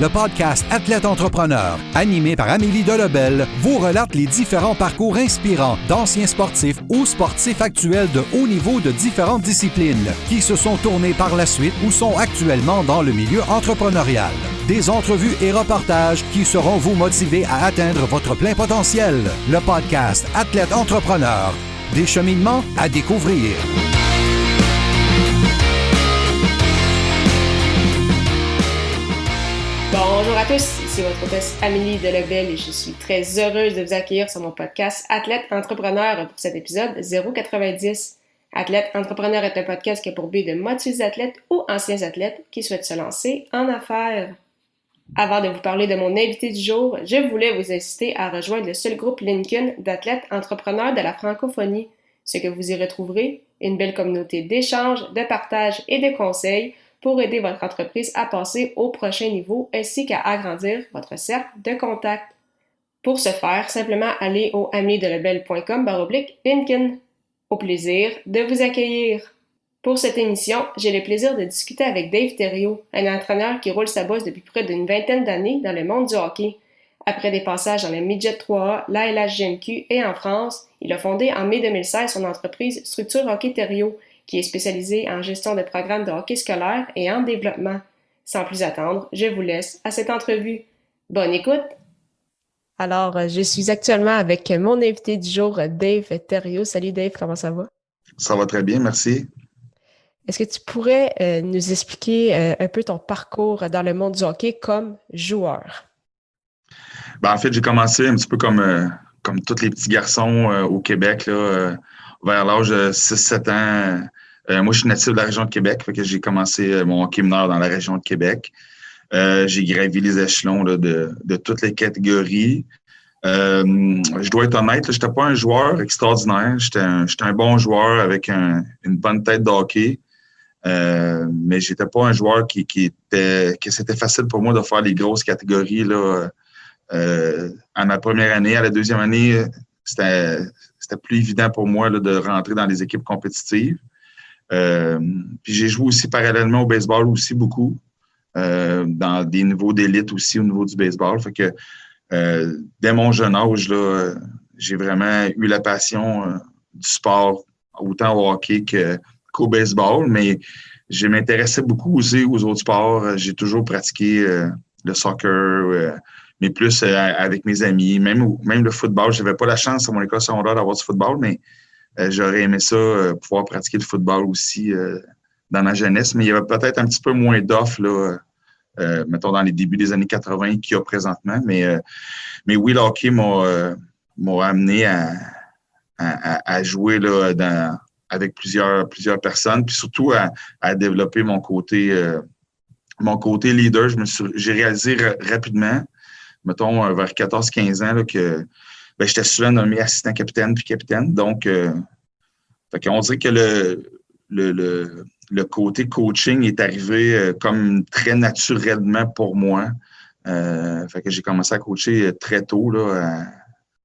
Le podcast Athlète Entrepreneur, animé par Amélie Delebel, vous relate les différents parcours inspirants d'anciens sportifs ou sportifs actuels de haut niveau de différentes disciplines qui se sont tournés par la suite ou sont actuellement dans le milieu entrepreneurial. Des entrevues et reportages qui sauront vous motiver à atteindre votre plein potentiel. Le podcast Athlète Entrepreneur, des cheminements à découvrir. Bonjour à tous, ici votre hôtesse Amélie Delebel et je suis très heureuse de vous accueillir sur mon podcast Athlète Entrepreneur pour cet épisode 090. Athlète Entrepreneur est un podcast qui a pour but de motiver les athlètes ou anciens athlètes qui souhaitent se lancer en affaires. Avant de vous parler de mon invité du jour, je voulais vous inciter à rejoindre le seul groupe LinkedIn d'athlètes entrepreneurs de la francophonie. Ce que vous y retrouverez, une belle communauté d'échanges, de partage et de conseils pour aider votre entreprise à passer au prochain niveau ainsi qu'à agrandir votre cercle de contacts. Pour ce faire, simplement allez au ameliedelebel.com/LinkedIn. Au plaisir de vous accueillir. Pour cette émission, j'ai le plaisir de discuter avec Dave Thériault, un entraîneur qui roule sa bosse depuis près d'une vingtaine d'années dans le monde du hockey. Après des passages dans le Midget 3A, la LHJMQ et en France, il a fondé en mai 2016 son entreprise Structure Hockey Thériault, qui est spécialisée en gestion de programmes de hockey scolaire et en développement. Sans plus attendre, je vous laisse à cette entrevue. Bonne écoute! Alors, je suis actuellement avec mon invité du jour, Dave Thériault. Salut Dave, comment ça va? Ça va très bien, merci. Est-ce que tu pourrais nous expliquer un peu ton parcours dans le monde du hockey comme joueur? En fait, j'ai commencé un petit peu comme tous les petits garçons au Québec, là, vers l'âge de 6-7 ans. Moi, je suis natif de la région de Québec, fait que j'ai commencé mon hockey mineur dans la région de Québec. J'ai gravi les échelons là, de toutes les catégories. Je dois être honnête, je n'étais pas un joueur extraordinaire. J'étais un bon joueur avec une bonne tête de hockey. Mais j'étais pas un joueur que c'était facile pour moi de faire les grosses catégories là. À ma première année, à la deuxième année, c'était plus évident pour moi là, de rentrer dans les équipes compétitives. Puis j'ai joué aussi parallèlement au baseball aussi beaucoup, dans des niveaux d'élite aussi au niveau du baseball. Fait que dès mon jeune âge, là, j'ai vraiment eu la passion du sport, autant au hockey qu'au baseball, mais je m'intéressais beaucoup aussi aux autres sports. J'ai toujours pratiqué le soccer, mais plus avec mes amis, même le football. Je n'avais pas la chance à mon école secondaire d'avoir du football, mais j'aurais aimé ça, pouvoir pratiquer le football aussi dans ma jeunesse. Mais il y avait peut-être un petit peu moins d'offres, là, mettons, dans les débuts des années 80 qu'il y a présentement. Mais oui, le hockey m'a amené à jouer là, avec plusieurs personnes, puis surtout à développer mon côté leader. J'ai réalisé rapidement, mettons, vers 14-15 ans, là, que j'étais souvent nommé assistant capitaine puis capitaine. Donc, on dirait que le côté coaching est arrivé comme très naturellement pour moi. Fait que j'ai commencé à coacher très tôt, là,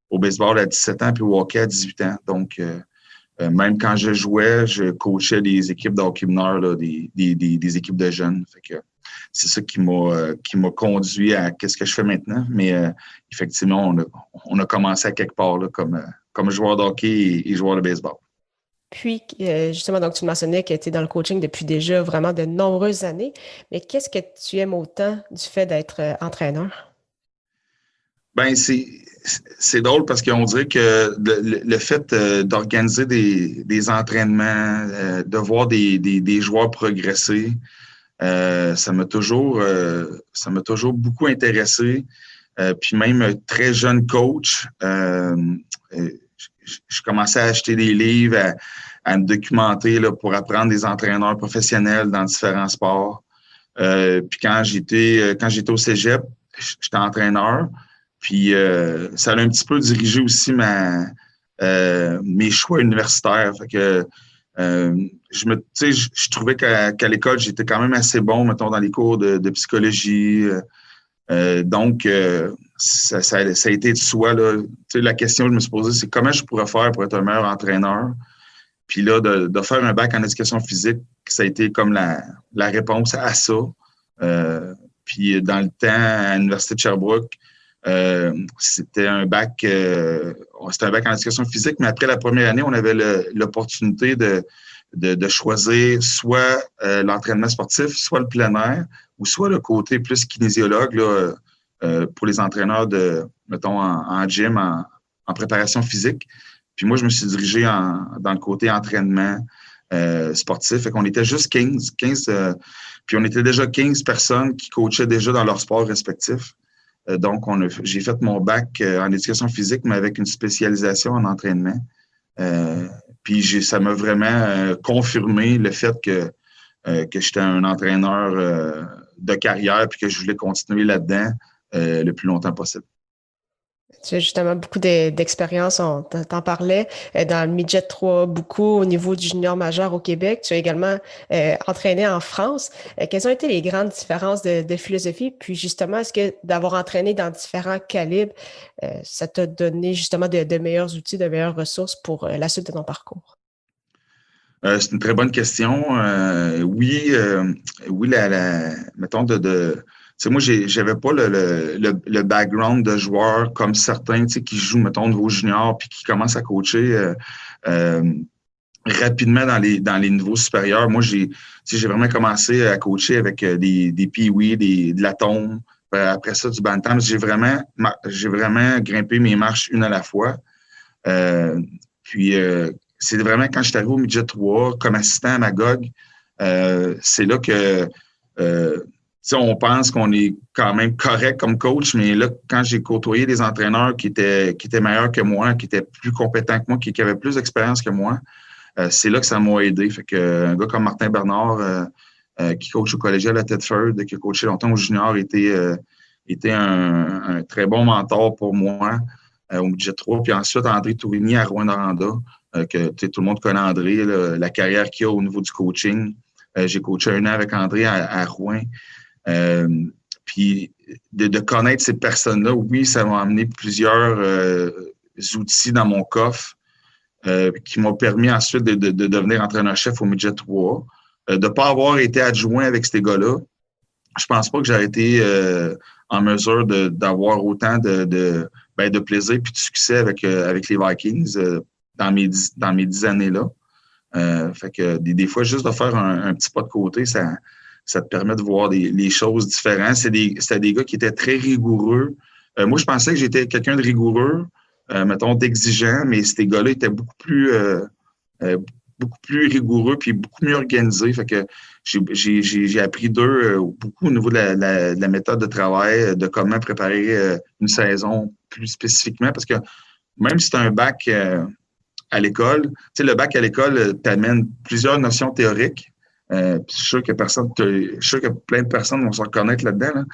au baseball à 17 ans puis au hockey à 18 ans. Donc, même quand je jouais, je coachais des équipes de hockey mineur, là, des équipes de jeunes. Fait que c'est ça qui m'a conduit à qu'est-ce que je fais maintenant. Mais effectivement, on a commencé à quelque part là, comme joueur de hockey et joueur de baseball. Puis, justement, donc tu mentionnais que tu es dans le coaching depuis déjà vraiment de nombreuses années. Mais qu'est-ce que tu aimes autant du fait d'être entraîneur? C'est drôle parce qu'on dirait que le fait d'organiser des entraînements, de voir des joueurs progresser, ça m'a toujours beaucoup intéressé. Puis même très jeune coach, je commençais à acheter des livres, à me documenter là, pour apprendre des entraîneurs professionnels dans différents sports. Puis quand j'étais au cégep, j'étais entraîneur. Puis ça a un petit peu dirigé aussi mes choix universitaires. Fait que je trouvais qu'à l'école, j'étais quand même assez bon, mettons, dans les cours de psychologie. Donc, ça a été de soi. Là. La question que je me suis posée, c'est comment je pourrais faire pour être un meilleur entraîneur. Puis là, de faire un bac en éducation physique, ça a été comme la réponse à ça. Puis dans le temps, à l'Université de Sherbrooke, c'était un bac en éducation physique, mais après la première année, on avait l'opportunité de choisir soit l'entraînement sportif, soit le plein air, ou soit le côté plus kinésiologue là, pour les entraîneurs mettons, en gym, en préparation physique. Puis moi, je me suis dirigé dans le côté entraînement sportif. Fait qu'on était juste 15 puis on était déjà 15 personnes qui coachaient déjà dans leur sport respectif. Donc, j'ai fait mon bac en éducation physique, mais avec une spécialisation en entraînement. Puis ça m'a vraiment confirmé le fait que j'étais un entraîneur de carrière puis que je voulais continuer là-dedans le plus longtemps possible. Tu as justement beaucoup d'expérience, on t'en parlait, dans le midget 3, beaucoup au niveau du junior majeur au Québec. Tu as également entraîné en France. Quelles ont été les grandes différences de philosophie? Puis justement, est-ce que d'avoir entraîné dans différents calibres, ça t'a donné justement de meilleurs outils, de meilleures ressources pour la suite de ton parcours? C'est une très bonne question. Oui, mettons tu sais, moi, j'avais pas le background de joueur comme certains, tu sais, qui jouent, mettons, au niveau junior puis qui commencent à coacher rapidement dans les niveaux supérieurs. Moi, j'ai vraiment commencé à coacher avec des pee-wee, de l'atome. Après ça, du bantam. J'ai vraiment grimpé mes marches une à la fois. Puis, c'est vraiment quand je suis arrivé au midget 3 comme assistant à Magog, c'est là que on pense qu'on est quand même correct comme coach, mais là, quand j'ai côtoyé des entraîneurs qui étaient meilleurs que moi, qui étaient plus compétents que moi, qui avaient plus d'expérience que moi, c'est là que ça m'a aidé. Fait que un gars comme Martin Bernard, qui coach au collégial à Thetford, qui a coaché longtemps au junior, était un très bon mentor pour moi au midget 3. Puis ensuite, André Tourigny à Rouyn-Noranda, que tout le monde connaît André, là, la carrière qu'il a au niveau du coaching. J'ai coaché 1 an avec André à Rouyn. Puis de connaître ces personnes-là, oui, ça m'a amené plusieurs outils dans mon coffre qui m'ont permis ensuite de devenir entraîneur-chef au midget 3. De ne pas avoir été adjoint avec ces gars-là, je pense pas que j'aurais été en mesure d'avoir autant de plaisir et de succès avec les Vikings dans mes 10 années-là. Fait que des fois, juste de faire un petit pas de côté, ça te permet de voir les choses différentes. C'était des gars qui étaient très rigoureux. Moi, je pensais que j'étais quelqu'un de rigoureux, mettons, d'exigeant, mais ces gars-là étaient beaucoup plus rigoureux puis beaucoup mieux organisés. Fait que j'ai appris d'eux beaucoup au niveau de la méthode de travail, de comment préparer une saison plus spécifiquement. Parce que même si tu as un bac à l'école, tu sais, le bac à l'école t'amène plusieurs notions théoriques. Je suis sûr que plein de personnes vont se reconnaître là-dedans. Là.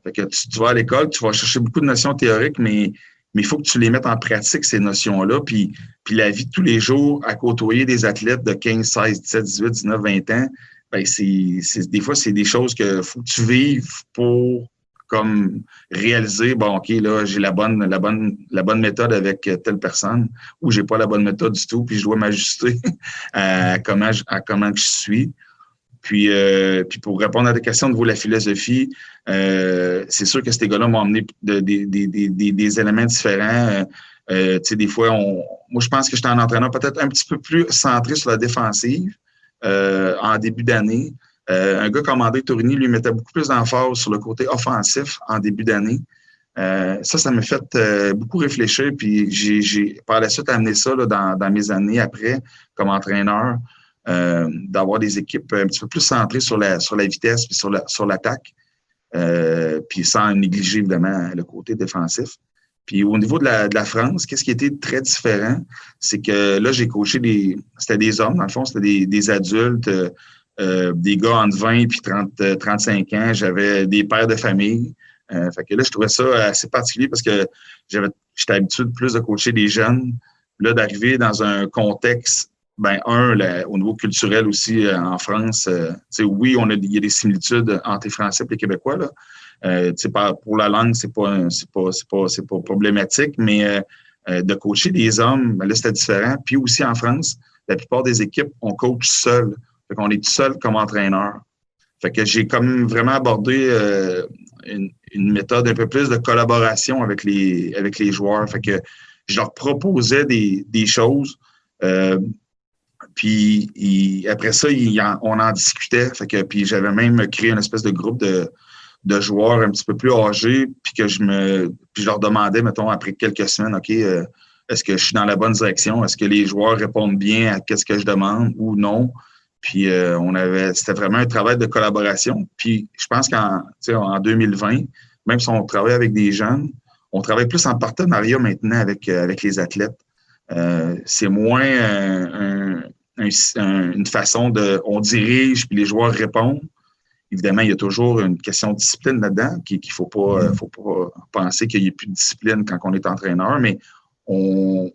Fait que tu vas à l'école, tu vas chercher beaucoup de notions théoriques, mais il faut que tu les mettes en pratique, ces notions-là. Puis la vie de tous les jours, à côtoyer des athlètes de 15, 16, 17, 18, 19, 20 ans, ben des fois, c'est des choses que faut que tu vives pour comme réaliser, bon, OK, là, j'ai la bonne méthode avec telle personne, ou j'ai pas la bonne méthode du tout, puis je dois m'ajuster à comment je suis. Puis pour répondre à ta question au niveau de la philosophie, c'est sûr que ces gars-là m'ont amené des éléments différents. Tu sais, des fois, moi, je pense que j'étais un entraîneur peut-être un petit peu plus centré sur la défensive en début d'année. Un gars comme André Tourigny, lui, mettait beaucoup plus d'emphase sur le côté offensif en début d'année. Ça m'a fait beaucoup réfléchir, puis j'ai par la suite amené ça là, dans mes années après comme entraîneur. D'avoir des équipes un petit peu plus centrées sur la vitesse et sur l'attaque, puis sans négliger évidemment le côté défensif. Puis au niveau de la France, qu'est-ce qui était très différent, c'est que là, j'ai coaché c'était des hommes, dans le fond, c'était des adultes, des gars entre 20 et 35 ans. J'avais des pères de famille. Fait que là, je trouvais ça assez particulier parce que j'étais habitué plus de coacher des jeunes. Là, d'arriver dans un contexte au niveau culturel aussi, en France, oui, il y a des similitudes entre les Français et les Québécois, là. Pour la langue, c'est pas problématique, mais de coacher des hommes, là, c'était différent. Puis aussi en France, la plupart des équipes, on coach seul. Fait qu'on est tout seul comme entraîneur. Fait que j'ai comme vraiment abordé une méthode un peu plus de collaboration avec les joueurs. Fait que je leur proposais des choses. Puis après ça, on en discutait. Fait que, puis j'avais même créé une espèce de groupe de joueurs un petit peu plus âgés, puis que je leur demandais, mettons, après quelques semaines, OK, est-ce que je suis dans la bonne direction? Est-ce que les joueurs répondent bien à ce que je demande ou non? Puis c'était vraiment un travail de collaboration. Puis je pense qu'en 2020, même si on travaille avec des jeunes, on travaille plus en partenariat maintenant avec les athlètes. C'est moins une façon on dirige puis les joueurs répondent. Évidemment, il y a toujours une question de discipline là-dedans, qu'il ne faut pas penser qu'il n'y ait plus de discipline quand on est entraîneur, mais on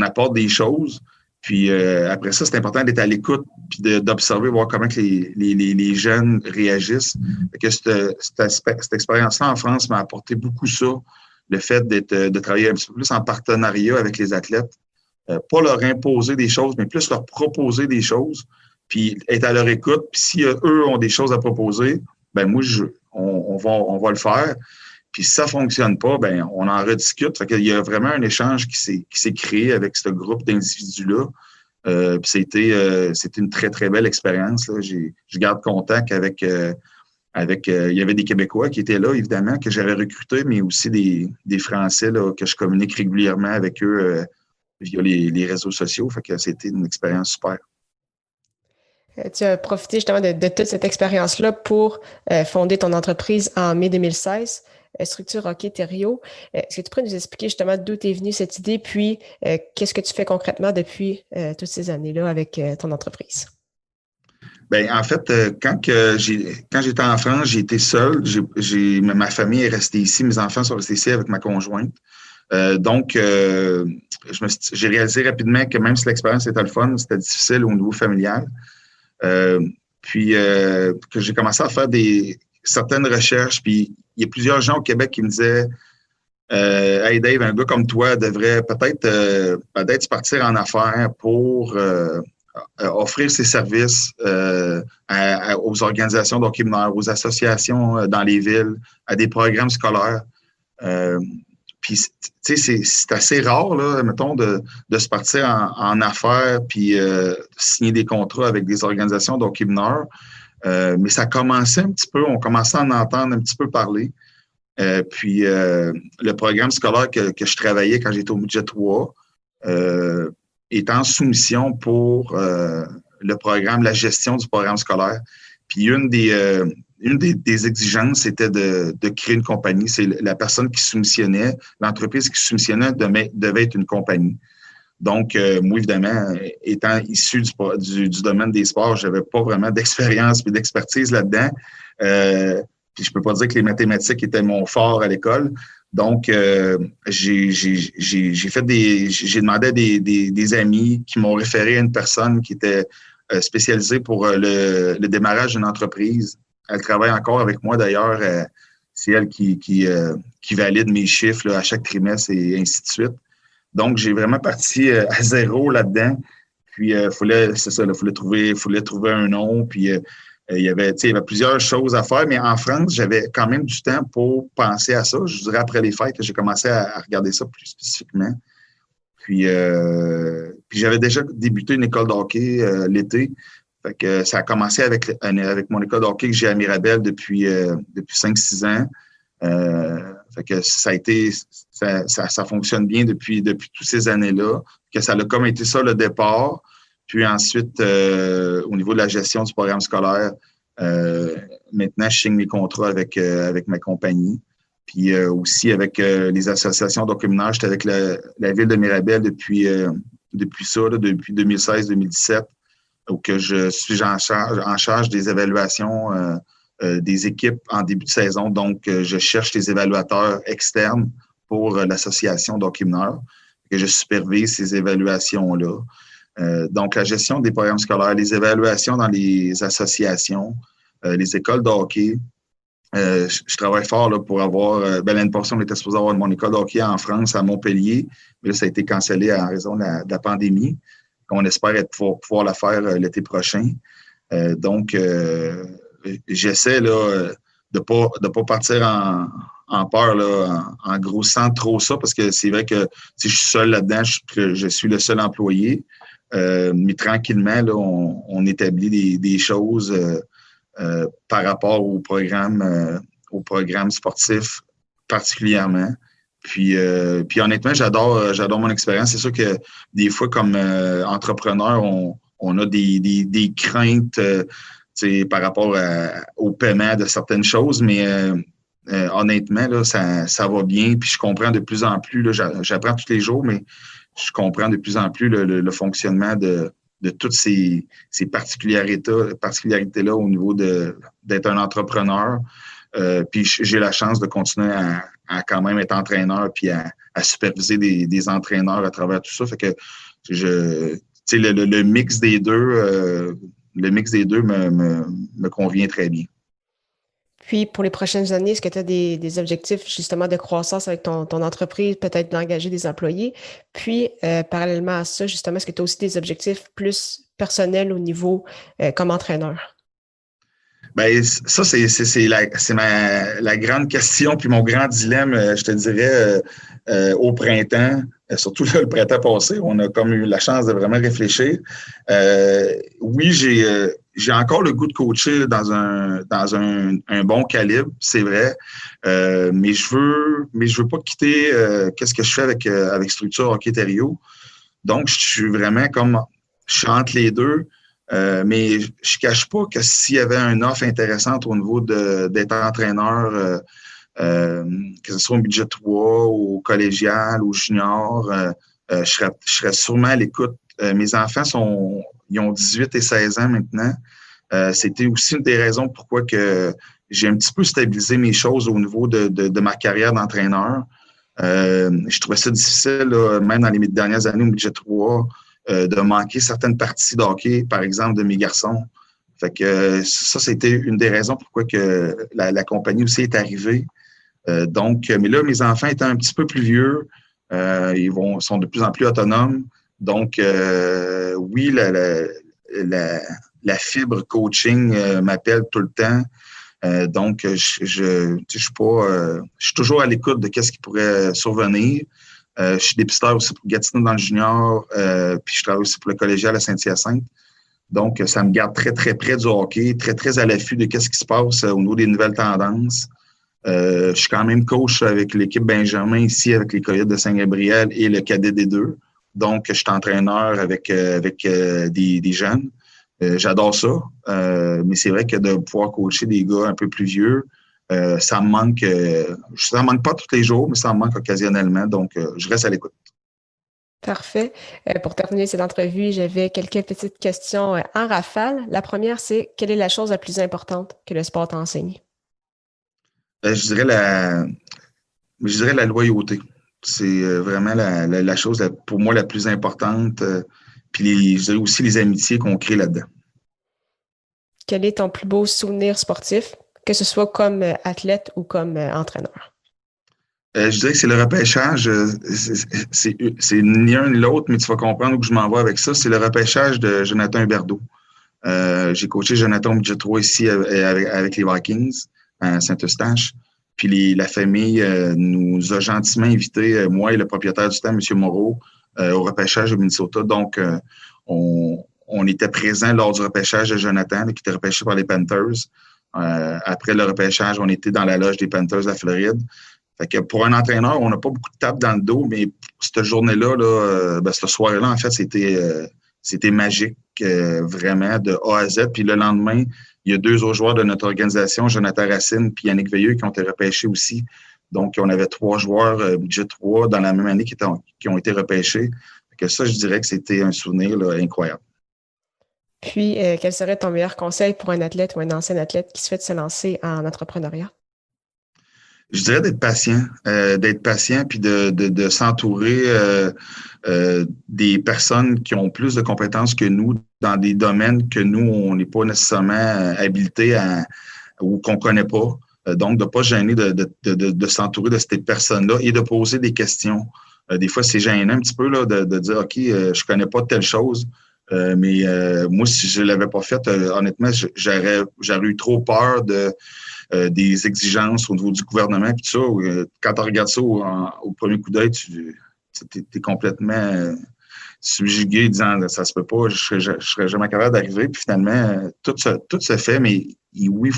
apporte des choses. Puis après ça, c'est important d'être à l'écoute puis d'observer, voir comment que les jeunes réagissent. Fait que cette expérience-là en France m'a apporté beaucoup ça, le fait de travailler un petit peu plus en partenariat avec les athlètes. Pas leur imposer des choses, mais plus leur proposer des choses, puis être à leur écoute. Puis si eux ont des choses à proposer, ben moi, on va le faire. Puis si ça ne fonctionne pas, ben on en rediscute. Fait qu'il y a vraiment un échange qui s'est créé avec ce groupe d'individus-là. Puis c'était une très, très belle expérience. Là. Je garde contact avec il y avait des Québécois qui étaient là, évidemment, que j'avais recrutés, mais aussi des Français là, que je communique régulièrement avec eux via les réseaux sociaux. Fait que c'était une expérience super. Tu as profité justement de toute cette expérience-là pour fonder ton entreprise en mai 2016, Structure Hockey Thériault. Est-ce que tu pourrais nous expliquer justement d'où t'es venue cette idée, puis qu'est-ce que tu fais concrètement depuis toutes ces années-là avec ton entreprise? Bien, en fait, quand j'étais en France, j'ai été seul. Ma famille est restée ici, mes enfants sont restés ici avec ma conjointe. Donc, j'ai réalisé rapidement que même si l'expérience était le fun, c'était difficile au niveau familial. Puis que j'ai commencé à faire certaines recherches. Puis il y a plusieurs gens au Québec qui me disaient Hey Dave, un gars comme toi devrait peut-être partir en affaires pour offrir ses services aux organisations d'hockey mineur, aux associations dans les villes, à des programmes scolaires. Puis, tu sais, c'est assez rare, là, mettons, de se partir en affaires puis signer des contrats avec des organisations d'hockey mineur. Mais ça commençait un petit peu, on commençait à en entendre un petit peu parler. Puis, le programme scolaire que je travaillais quand j'étais au budget 3 est en soumission pour le programme, la gestion du programme scolaire. Puis, une des exigences, c'était de créer une compagnie. C'est la personne qui soumissionnait, l'entreprise qui soumissionnait devait être une compagnie. Donc, moi, évidemment, étant issu du domaine des sports, je n'avais pas vraiment d'expérience et d'expertise là-dedans. Puis je peux pas dire que les mathématiques étaient mon fort à l'école. Donc, j'ai demandé à des amis qui m'ont référé à une personne qui était spécialisée pour le démarrage d'une entreprise. Elle travaille encore avec moi d'ailleurs. C'est elle qui valide mes chiffres là, à chaque trimestre et ainsi de suite. Donc, j'ai vraiment parti à zéro là-dedans. Puis, il fallait trouver un nom. Puis, il y avait plusieurs choses à faire. Mais en France, j'avais quand même du temps pour penser à ça. Je dirais après les fêtes, j'ai commencé à regarder ça plus spécifiquement. Puis j'avais déjà débuté une école de hockey l'été. Fait que ça a commencé avec mon école de hockey que j'ai à Mirabel depuis 5-6 ans. Fait que ça fonctionne bien depuis toutes ces années-là. Que ça a comme été ça le départ. Puis ensuite, au niveau de la gestion du programme scolaire, maintenant, je signe mes contrats avec ma compagnie. Puis aussi avec les associations d'hockey mineur. J'étais avec la ville de Mirabel depuis 2016-2017, où que je suis en charge des évaluations des équipes en début de saison. Donc, je cherche les évaluateurs externes pour l'association d'hockey mineur. Et je supervise ces évaluations-là. Donc, la gestion des programmes scolaires, les évaluations dans les associations, les écoles de hockey. Je travaille fort là, pour avoir. L'année passée, on était supposé avoir mon école de hockey en France, à Montpellier, mais là, ça a été cancellé en raison de la pandémie. On espère pouvoir la faire l'été prochain. Donc, j'essaie là, pas partir en peur, là, en grossissant trop ça, parce que c'est vrai que si je suis seul là-dedans, je suis le seul employé. Mais tranquillement, là, on établit des choses par rapport au programme sportif particulièrement. Puis honnêtement, j'adore mon expérience. C'est sûr que des fois, comme entrepreneur, on a des craintes par rapport au paiement de certaines choses, mais honnêtement, là, ça va bien. Puis je comprends de plus en plus, là, j'apprends tous les jours, mais je comprends de plus en plus le fonctionnement de toutes ces particularités-là au niveau d'être un entrepreneur. Puis j'ai la chance de continuer à quand même être entraîneur puis à superviser des entraîneurs à travers tout ça. Fait que le mix des deux, me convient très bien. Puis, pour les prochaines années, est-ce que tu as des objectifs justement de croissance avec ton entreprise, peut-être d'engager des employés? Puis, parallèlement à ça, justement, est-ce que tu as aussi des objectifs plus personnels au niveau comme entraîneur? Ben ça, c'est la grande question, puis mon grand dilemme, je te dirais, au printemps, surtout là, le printemps passé, on a comme eu la chance de vraiment réfléchir. Oui, j'ai encore le goût de coacher dans un bon calibre, c'est vrai, mais je veux pas quitter qu'est-ce que je fais avec Structure Hockey Thériault. Donc, je suis vraiment je suis entre les deux. Mais je ne cache pas que s'il y avait une offre intéressante au niveau d'être entraîneur, que ce soit au budget 3, au collégial, au junior, je serais sûrement à l'écoute. Mes enfants ils ont 18 et 16 ans maintenant. C'était aussi une des raisons pourquoi que j'ai un petit peu stabilisé mes choses au niveau de ma carrière d'entraîneur. Je trouvais ça difficile, là, même dans les dernières années au budget 3. De manquer certaines parties de hockey, par exemple, de mes garçons. Fait que ça, c'était une des raisons pourquoi que la compagnie aussi est arrivée. Mais là, mes enfants étant un petit peu plus vieux, ils sont de plus en plus autonomes. Donc, oui, la fibre coaching m'appelle tout le temps. Donc, je suis toujours à l'écoute de qu'est-ce qui pourrait survenir. Je suis dépisteur aussi pour Gatineau dans le junior, puis je travaille aussi pour le collégial à Saint-Hyacinthe. Donc, ça me garde très, très près du hockey, très, très à l'affût de qu'est-ce qui se passe au niveau des nouvelles tendances. Je suis quand même coach avec l'équipe Benjamin ici, avec les Coyotes de Saint-Gabriel et le cadet des deux. Donc, je suis entraîneur avec des jeunes. J'adore ça, mais c'est vrai que de pouvoir coacher des gars un peu plus vieux, ça me manque pas tous les jours, mais ça me manque occasionnellement. Donc, je reste à l'écoute. Parfait. Pour terminer cette entrevue, j'avais quelques petites questions en rafale. La première, c'est quelle est la chose la plus importante que le sport t'a enseigné? Je dirais la loyauté. C'est vraiment la chose pour moi la plus importante. Puis je dirais aussi les amitiés qu'on crée là-dedans. Quel est ton plus beau souvenir sportif, que ce soit comme athlète ou comme entraîneur? Je dirais que c'est le repêchage. C'est ni un ni l'autre, mais tu vas comprendre où je m'en vais avec ça. C'est le repêchage de Jonathan Huberdeau. J'ai coaché Jonathan budget 3 ici avec les Vikings à Saint-Eustache. Puis la famille nous a gentiment invités, moi et le propriétaire du temps, M. Moreau, au repêchage au Minnesota. Donc, on était présents lors du repêchage de Jonathan, qui était repêché par les Panthers. Après le repêchage, on était dans la loge des Panthers de la Floride. Fait que pour un entraîneur, on n'a pas beaucoup de tapes dans le dos, mais cette journée-là, cette soirée-là, en fait, c'était magique, vraiment, de A à Z. Puis le lendemain, il y a 2 autres joueurs de notre organisation, Jonathan Racine puis Yannick Veilleux, qui ont été repêchés aussi. Donc, on avait 3 joueurs budget 3 dans la même année qui ont été repêchés. Fait que ça, je dirais que c'était un souvenir là, incroyable. Puis, quel serait ton meilleur conseil pour un athlète ou un ancien athlète qui souhaite se lancer en entrepreneuriat? Je dirais d'être patient puis de s'entourer des personnes qui ont plus de compétences que nous dans des domaines que nous, on n'est pas nécessairement habilités ou qu'on ne connaît pas. Donc, de ne pas gêner de s'entourer de ces personnes-là et de poser des questions. Des fois, c'est gênant un petit peu là, de dire « OK, je ne connais pas telle chose. Mais moi, si je ne l'avais pas fait, honnêtement, j'aurais eu trop peur des exigences au niveau du gouvernement. Puis tout ça, quand tu regardes ça au premier coup d'œil, tu es complètement subjugué, disant ça se peut pas, je serais jamais capable d'arriver. Puis finalement, tout se fait, mais oui,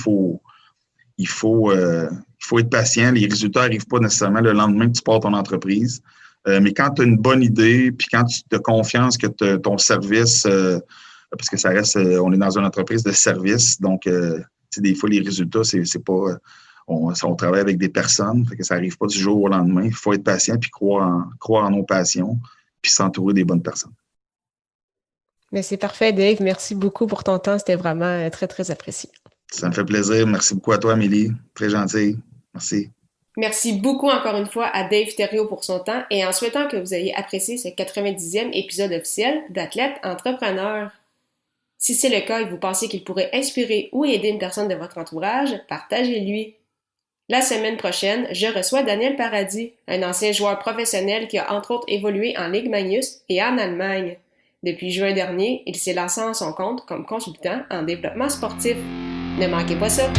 il faut être patient. Les résultats n'arrivent pas nécessairement le lendemain que tu pars ton entreprise. Mais quand tu as une bonne idée, puis quand tu as confiance que ton service, parce que ça reste, on est dans une entreprise de service, donc des fois les résultats, c'est pas, on travaille avec des personnes, fait que ça n'arrive pas du jour au lendemain. Il faut être patient, puis croire en nos passions, puis s'entourer des bonnes personnes. Mais c'est parfait, Dave. Merci beaucoup pour ton temps. C'était vraiment très, très apprécié. Ça me fait plaisir. Merci beaucoup à toi, Amélie. Très gentil. Merci. Merci beaucoup encore une fois à Dave Thériault pour son temps et en souhaitant que vous ayez apprécié ce 90e épisode officiel d'Athlète Entrepreneur. Si c'est le cas et vous pensez qu'il pourrait inspirer ou aider une personne de votre entourage, partagez-lui. La semaine prochaine, je reçois Daniel Paradis, un ancien joueur professionnel qui a entre autres évolué en Ligue Magnus et en Allemagne. Depuis juin dernier, il s'est lancé à son compte comme consultant en développement sportif. Ne manquez pas ça!